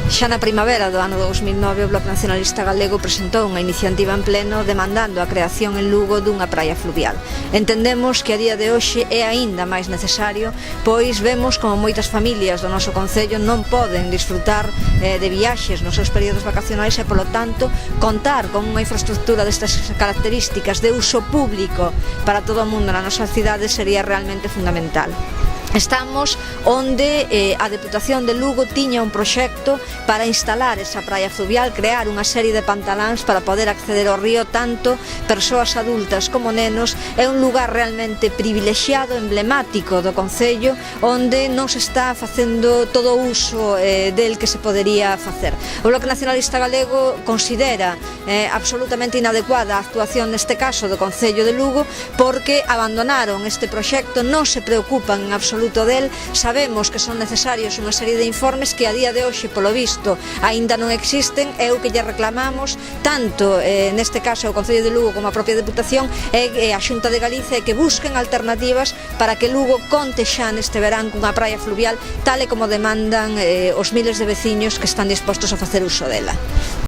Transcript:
Xa na primavera do ano 2009 o Bloque Nacionalista Galego presentou unha iniciativa en pleno demandando a creación en Lugo dunha praia fluvial. Entendemos que a día de hoxe é aínda máis necesario, pois vemos como moitas familias do noso concello non poden disfrutar de viaxes nos seus períodos vacacionais e, polo tanto, contar con unha infraestructura destas características de uso público para todo o mundo na nosa cidade sería realmente fundamental. Estamos onde a Deputación de Lugo tiña un proxecto para instalar esa praia fluvial, crear unha serie de pantaláns para poder acceder ao río tanto persoas adultas como nenos. É un lugar realmente privilexiado, emblemático do concello, onde non se está facendo todo o uso del que se podería facer. O Bloque Nacionalista Galego considera absolutamente inadecuada a actuación neste caso do concello de Lugo porque abandonaron este proxecto, non se preocupan en absoluto del. Sabemos que son necesarios unha serie de informes que a día de hoxe, polo visto, aínda non existen, e o que lle reclamamos tanto neste caso ao Concello de Lugo como a propia Deputación e a Xunta de Galicia que busquen alternativas para que Lugo conte xa neste verán cunha praia fluvial tal e como demandan os miles de veciños que están dispostos a facer uso dela.